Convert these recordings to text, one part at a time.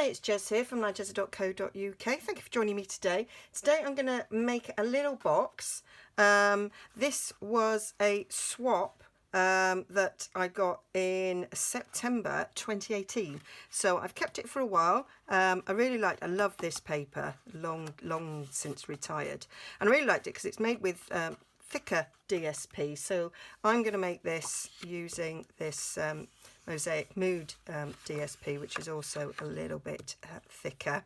Hi, it's Jez here from Nigezza.co.uk. Thank you for joining me today. Today I'm going to make a little box. This was a swap that I got in September 2018. So I've kept it for a while. I love this paper, long since retired. And I really liked it because it's made with thicker DSP. So I'm going to make this using this Mosaic Mood DSP, which is also a little bit thicker.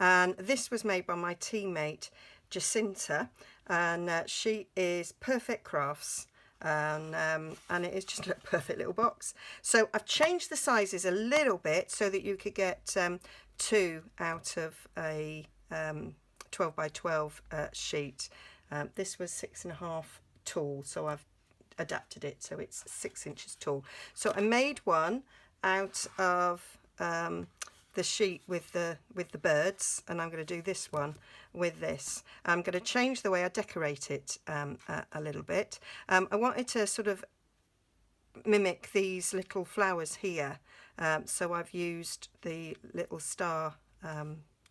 And this was made by my teammate Jacinta, and she is Perfect Crafts, and it is just a perfect little box. So I've changed the sizes a little bit so that you could get 2 out of a 12 by 12 sheet. This was 6.5 tall, so I've adapted it so it's 6 inches tall. So I made one out of the sheet with the birds, and I'm going to do this one with this. I'm going to change the way I decorate it a little bit. I wanted to sort of mimic these little flowers here, so I've used the little star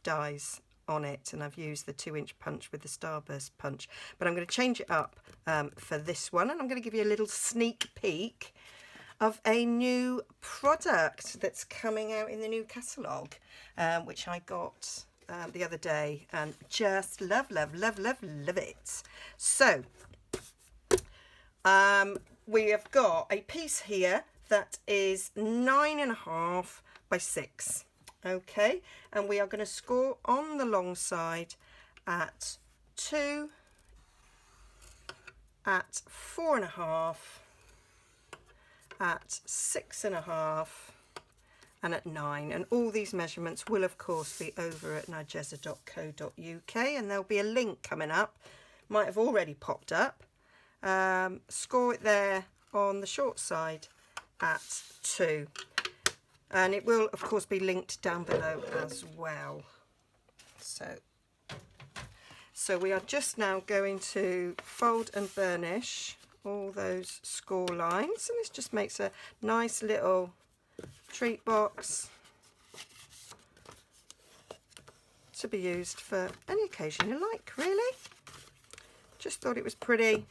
dies on it, and I've used the 2-inch punch with the starburst punch, but I'm going to change it up for this one, and I'm going to give you a little sneak peek of a new product that's coming out in the new catalogue, which I got the other day, and just love it. So we have got a piece here that is 9.5 by 6. Okay, and we are going to score on the long side at 2, at 4.5, at 6.5, and at 9. And all these measurements will of course be over at nigezza.co.uk, and there'll be a link coming up, might have already popped up. Score it there on the short side at 2. And it will of course be linked down below as well. So we are just now going to fold and burnish all those score lines, and this just makes a nice little treat box to be used for any occasion you like, really. Just thought it was pretty,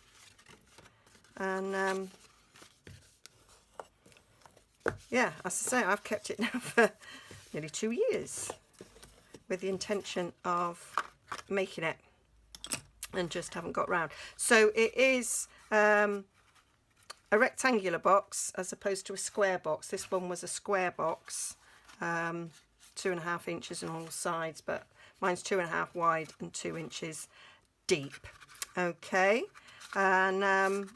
and yeah, as I say, I've kept it now for nearly 2 years with the intention of making it, and just haven't got round. So it is a rectangular box as opposed to a square box. This one was a square box, 2.5 inches on all sides, but mine's 2.5 wide and 2 inches deep. Okay, and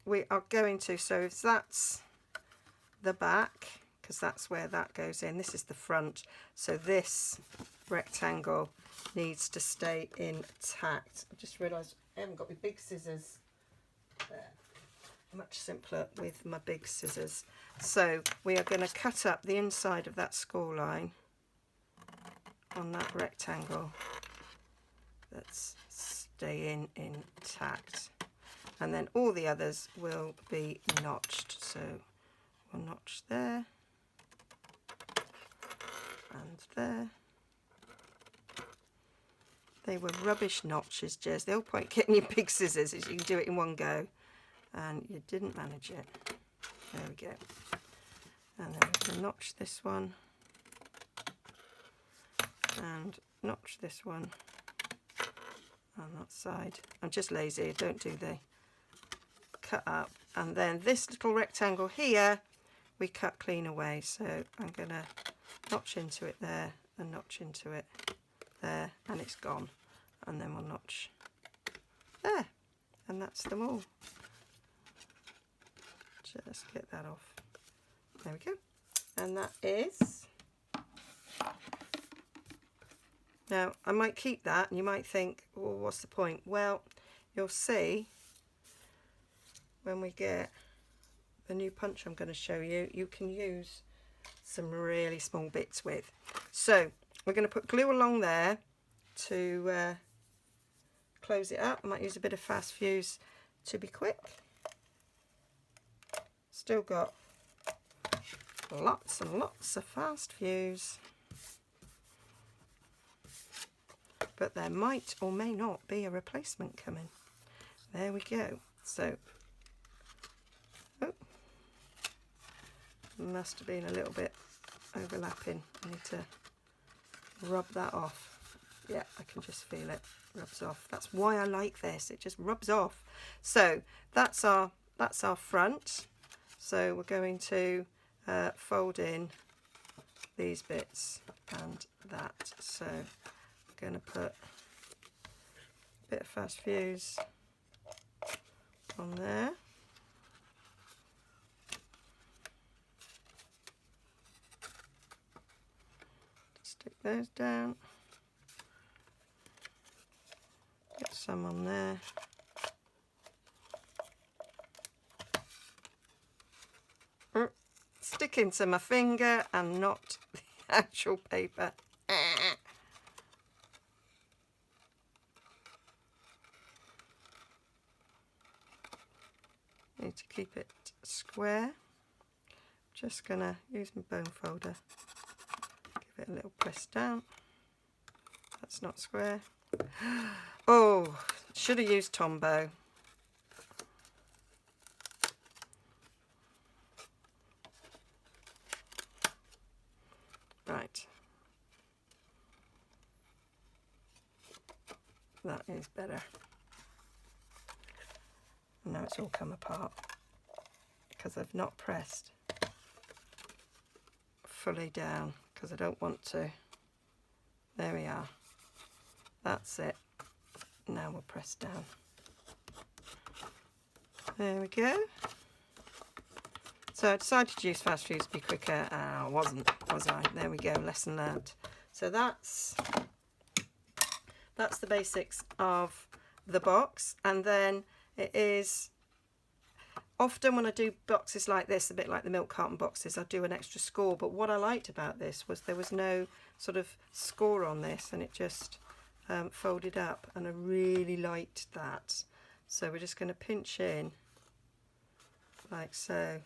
we are going to, so if that's the back, because that's where that goes in, this is the front, so this rectangle needs to stay intact. I just realised I haven't got my big scissors there. Much simpler with my big scissors. So we are going to cut up the inside of that score line on that rectangle that's staying intact, and then all the others will be notched. So we'll notch there and there. They were rubbish notches, Jez. The whole point getting your big scissors is you can do it in one go, and you didn't manage it. There we go. And then we can notch this one and notch this one on that side. I'm just lazy, I don't do the cut up. And then this little rectangle here we cut clean away, so I'm going to notch into it there and notch into it there, and it's gone. And then we'll notch there, and that's them all. Just get that off. There we go. And that is. Now I might keep that, and you might think, well, what's the point? Well, you'll see when we get the new punch I'm going to show you, you can use some really small bits with. So we're going to put glue along there to close it up. I might use a bit of fast fuse to be quick. Still got lots and lots of fast fuse. but there might or may not be a replacement coming. There we go. So, oh, must have been a little bit overlapping. I need to rub that off. Yeah, I can just feel it rubs off. That's why I like this. It just rubs off. So that's our front. So we're going to fold in these bits and that. So I'm going to put a bit of fast fuse on there. Stick those down. Get some on there. Sticking to my finger and not the actual paper. Need to keep it square. Just gonna use my bone folder. Give it a little press down. That's not square. Oh, should have used Tombow. Right. That is better. Now it's all come apart because I've not pressed fully down because I don't want to. There we are. That's it. Now we'll press down. There we go. So I decided to use fast fuse to be quicker. I wasn't, was I? There we go, lesson learned. So that's the basics of the box. And then it is, often when I do boxes like this, a bit like the milk carton boxes, I do an extra score. But what I liked about this was there was no sort of score on this, and it just folded up, and I really liked that. So we're just going to pinch in like so,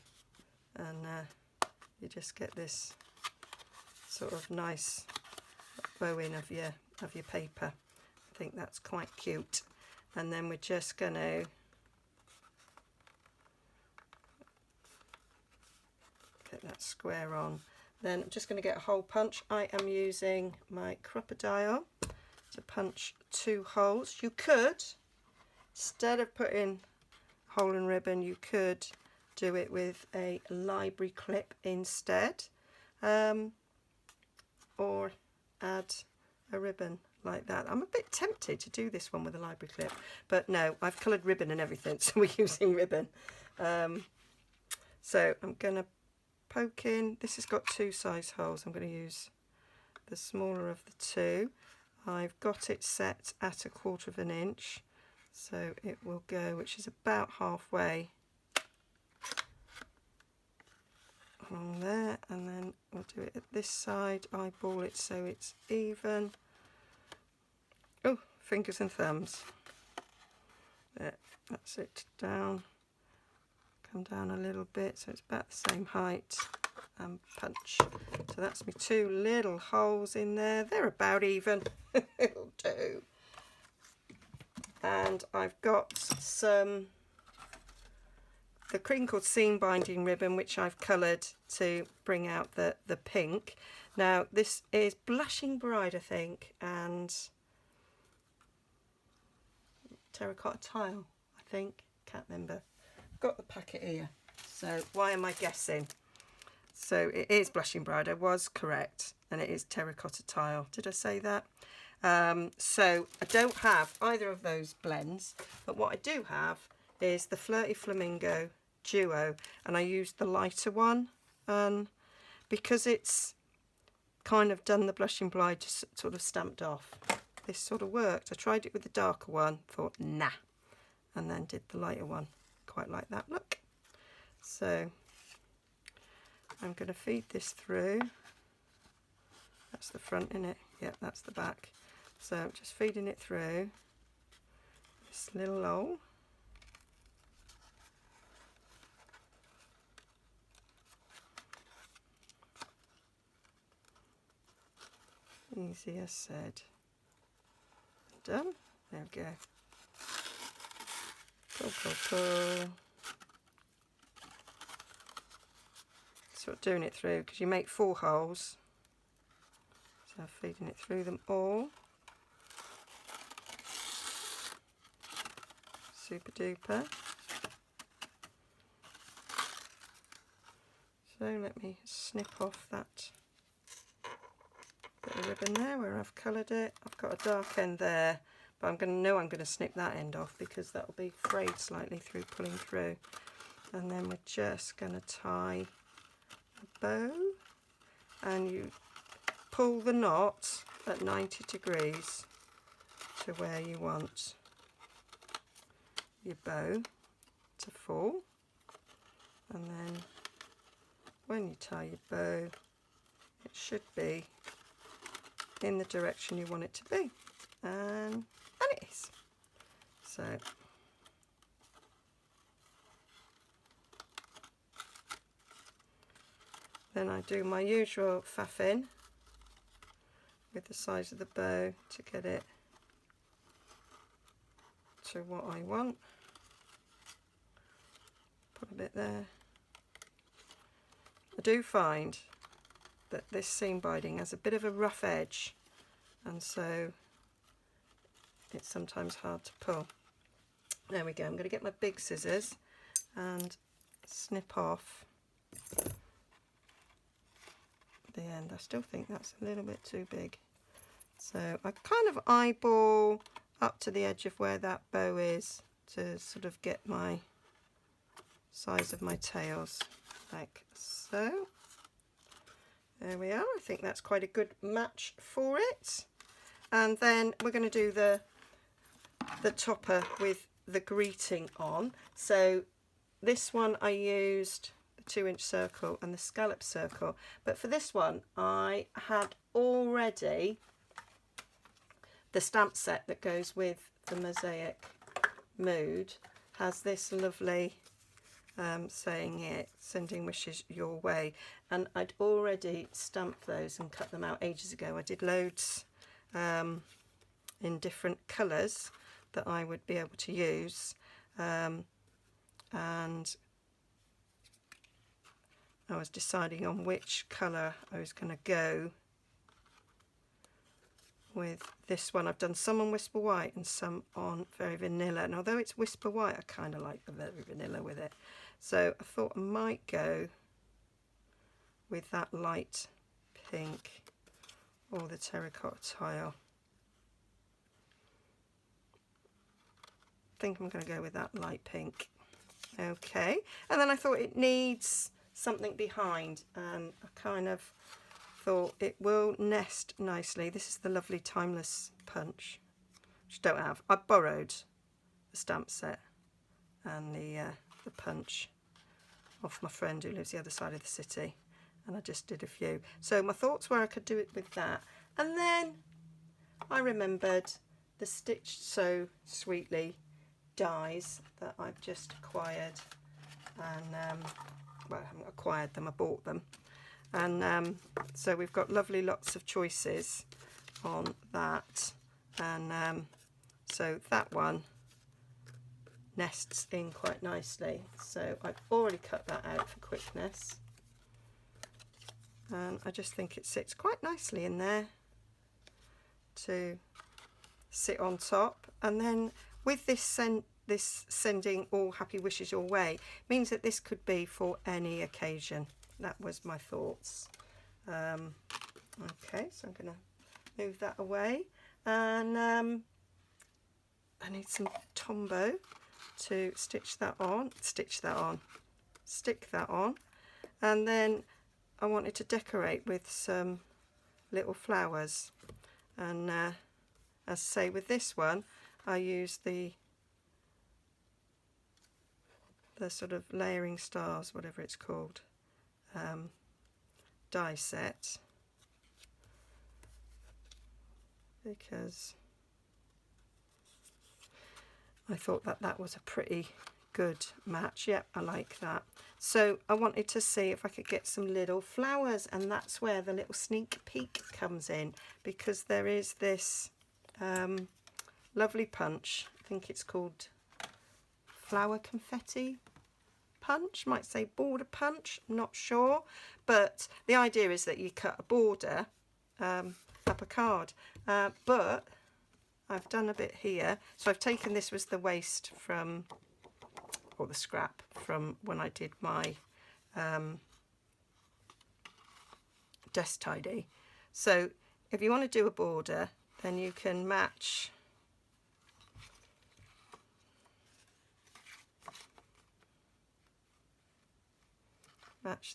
and you just get this sort of nice bowing of your paper. I think that's quite cute. And then we're just going to get that square on. Then I'm just going to get a hole punch. I am using my crocodile to punch 2 holes. You could, instead of putting hole and ribbon, you could do it with a library clip instead, or add a ribbon like that. I'm a bit tempted to do this one with a library clip, but no, I've coloured ribbon and everything, so we're using ribbon. So I'm going to poke in. This has got 2 size holes. I'm going to use the smaller of the 2. I've got it set at 1/4 inch, so it will go, which is about halfway along there, and then we'll do it at this side, eyeball it so it's even. Oh, fingers and thumbs. There, that's it, down. Come down a little bit so it's about the same height, and punch. So that's my 2 little holes in there. They're about even. It'll do. And I've got the crinkled seam binding ribbon, which I've coloured to bring out the pink. Now this is Blushing Bride, I think, and Terracotta Tile, I think. Can't remember. Got the packet here, so why am I guessing? So it is Blushing Bride, I was correct, and it is Terracotta Tile. Did I say that? So I don't have either of those blends, but what I do have is the Flirty Flamingo Duo, and I used the lighter one, because it's kind of done the Blushing Bride, just sort of stamped off. This sort of worked. I tried it with the darker one, thought nah, and then did the lighter one. Quite like that look. So I'm going to feed this through. That's the front, isn't it? Yeah, that's the back. So I'm just feeding it through this little hole. Easy as said. done. There we go. Pull, pull, pull. Sort of doing it through because you make 4 holes. So I'm feeding it through them all. Super duper. So let me snip off that bit of ribbon there where I've coloured it. I've got a dark end there, but I'm going to snip that end off because that will be frayed slightly through pulling through. And then we're just going to tie a bow, and you pull the knot at 90 degrees to where you want your bow to fall, and then when you tie your bow it should be in the direction you want it to be, and it is. So then I do my usual faffing with the size of the bow to get it to what I want. Put a bit there. I do find that this seam binding has a bit of a rough edge, and so it's sometimes hard to pull. There we go. I'm going to get my big scissors and snip off the end. I still think that's a little bit too big, so I kind of eyeball up to the edge of where that bow is to sort of get my size of my tails, like so. There we are. I think that's quite a good match for it. And then we're going to do the topper with the greeting on. So this one I used the 2-inch circle and the scallop circle, but for this one I had already the stamp set that goes with the mosaic mood. Has this lovely saying it, sending wishes your way, and I'd already stamped those and cut them out ages ago. I did loads in different colours that I would be able to use, and I was deciding on which colour I was going to go with this one. I've done some on Whisper White and some on Very Vanilla, and although it's Whisper White I kind of like the Very Vanilla with it, so I thought I might go with that light pink or the terracotta tile. I think I'm going to go with that light pink. Okay, and then I thought it needs something behind, and I kind of thought it will nest nicely. This is the lovely Timeless punch, which I don't have. I borrowed the stamp set and the punch off my friend who lives the other side of the city, and I just did a few. So my thoughts were I could do it with that, and then I remembered the Stitched So Sweetly dies that I've just acquired, and well, I haven't acquired them, I bought them. And so we've got lovely lots of choices on that, and so that one nests in quite nicely, so I've already cut that out for quickness, and I just think it sits quite nicely in there to sit on top. And then with this sending all happy wishes your way means that this could be for any occasion. That was my thoughts. Okay, so I'm going to move that away, and I need some Tombow to stick that on, and then I wanted to decorate with some little flowers, and as I say, with this one I used the sort of layering stars, whatever it's called, die set, because I thought that was a pretty good match. Yep, I like that. So I wanted to see if I could get some little flowers, and that's where the little sneak peek comes in, because there is this lovely punch. I think it's called flower confetti punch, might say border punch, I'm not sure, but the idea is that you cut a border up a card, but I've done a bit here. So I've taken, this was the waste from, or the scrap from when I did my desk tidy. So if you want to do a border, then you can match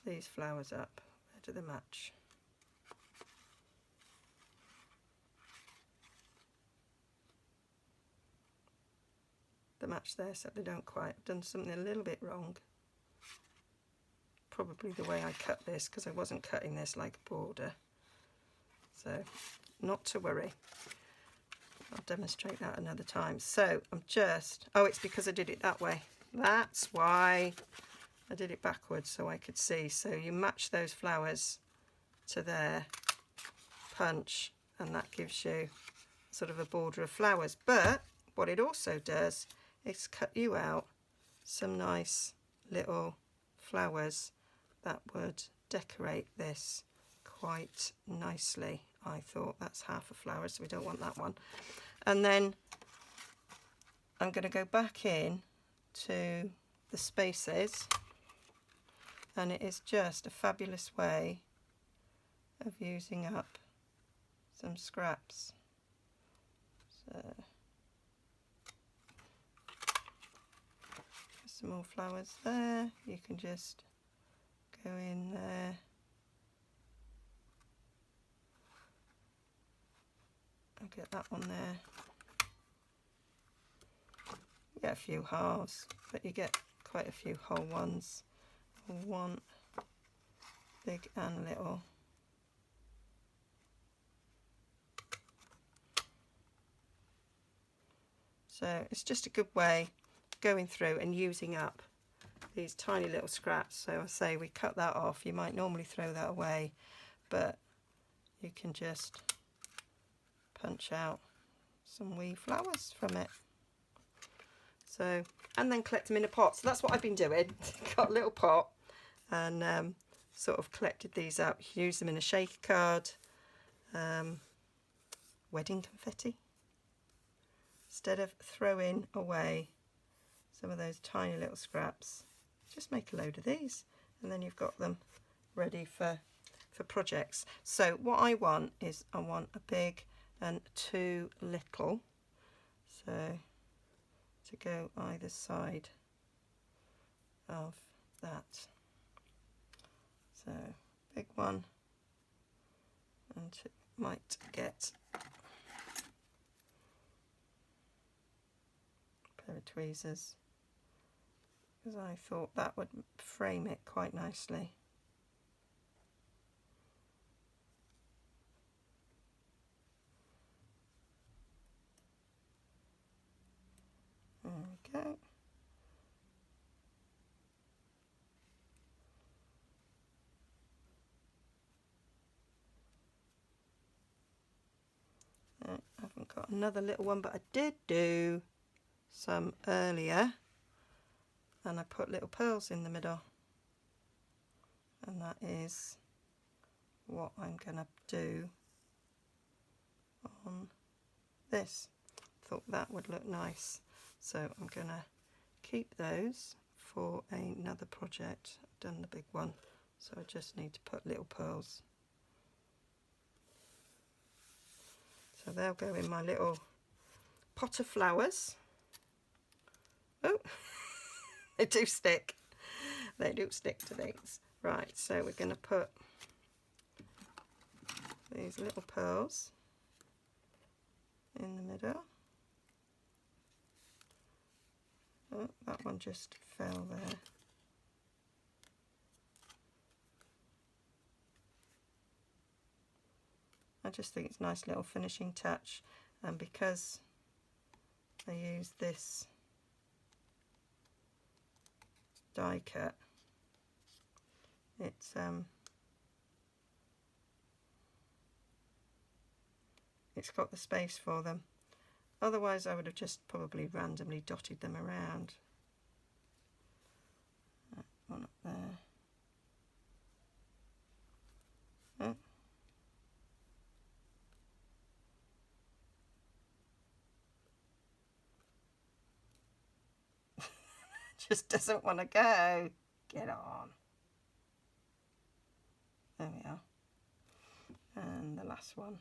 these flowers up. Where do they match? They match there, so they don't quite. I've done something a little bit wrong. Probably the way I cut this, because I wasn't cutting this like a border. So not to worry. I'll demonstrate that another time. So I'm just, oh, it's because I did it that way. That's why I did it backwards, so I could see. So you match those flowers to there, punch, and that gives you sort of a border of flowers. But what it also does is cut you out some nice little flowers that would decorate this quite nicely. I thought that's half a flower, so we don't want that one. And then I'm going to go back in to the spaces, and it is just a fabulous way of using up some scraps. So some more flowers there, you can just go in there. I'll get that one there. You get a few halves, but you get quite a few whole ones. One big and little. So it's just a good way of going through and using up these tiny little scraps. So I say we cut that off. You might normally throw that away, but you can just punch out some wee flowers from it. So, and then collect them in a pot. So that's what I've been doing. Got a little pot and sort of collected these up. You use them in a shaker card, wedding confetti. Instead of throwing away some of those tiny little scraps, just make a load of these, and then you've got them ready for projects. So what I want is I want a big and two little, so to go either side of that. So big one, and it might get a pair of tweezers, because I thought that would frame it quite nicely. There we go. I haven't got another little one, but I did do some earlier, and I put little pearls in the middle, and that is what I'm gonna do on this. Thought that would look nice, so I'm gonna keep those for another project. I've done the big one, so I just need to put little pearls. So they'll go in my little pot of flowers. Oh, they do stick. They do stick to these. Right, so we're going to put these little pearls in the middle. Oh, that one just fell there. I just think it's a nice little finishing touch, and because I use this die cut, it's got the space for them, Otherwise I would have just probably randomly dotted them around. One up there. Oh. Just doesn't want to go. Get on. There we are. And the last one.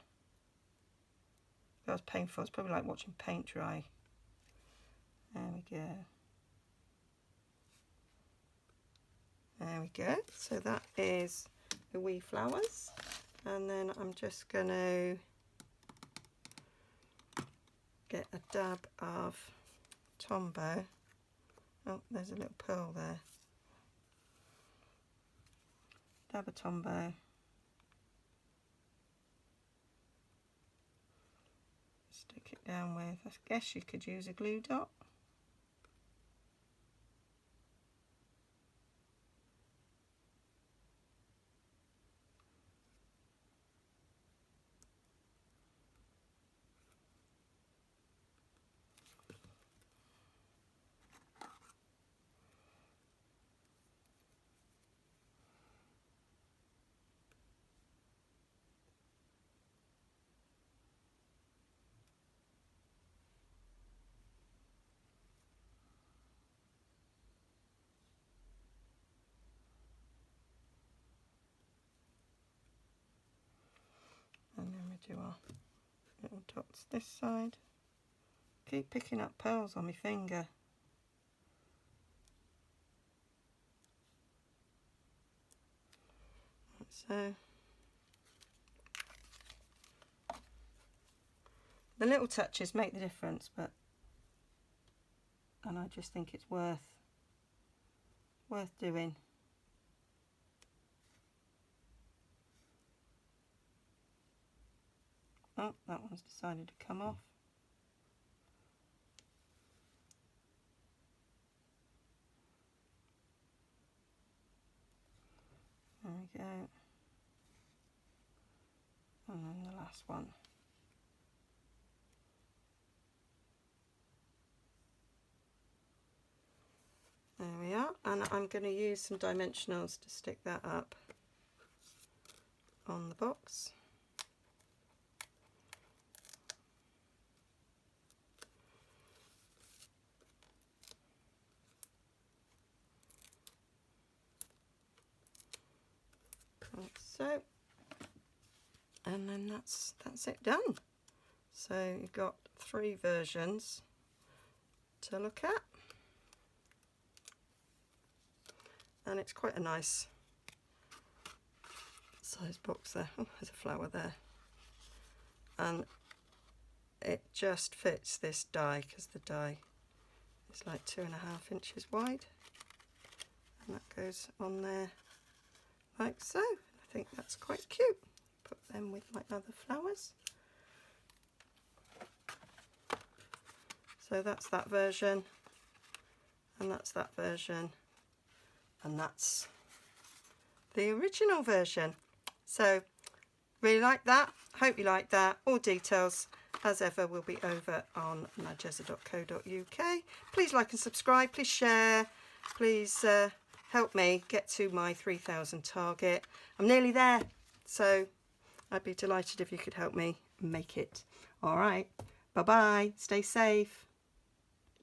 That was painful. It's probably like watching paint dry. There we go. There we go. So that is the wee flowers. And then I'm just going to get a dab of Tombow. Oh, there's a little pearl there. Dab of Tombow. Stick it down with, I guess you could use a glue dot. And then we do our little dots this side. Keep picking up pearls on my finger. So the little touches make the difference, and I just think it's worth doing. Oh, that one's decided to come off. There we go. And then the last one. There we are. And I'm going to use some dimensionals to stick that up on the box. Like so. And then that's it done. So you've got 3 versions to look at, and it's quite a nice size box there. Oh, there's a flower there, and it just fits this die because the die is like 2.5 inches wide, and that goes on there like so. I think that's quite cute. Put them with my other flowers. So that's that version, and that's that version, and that's the original version. So really like that. Hope you like that. All details as ever will be over on nigezza.co.uk. Please like and subscribe. Please share. Please help me get to my 3,000 target. I'm nearly there, so I'd be delighted if you could help me make it. All right. Bye-bye. Stay safe.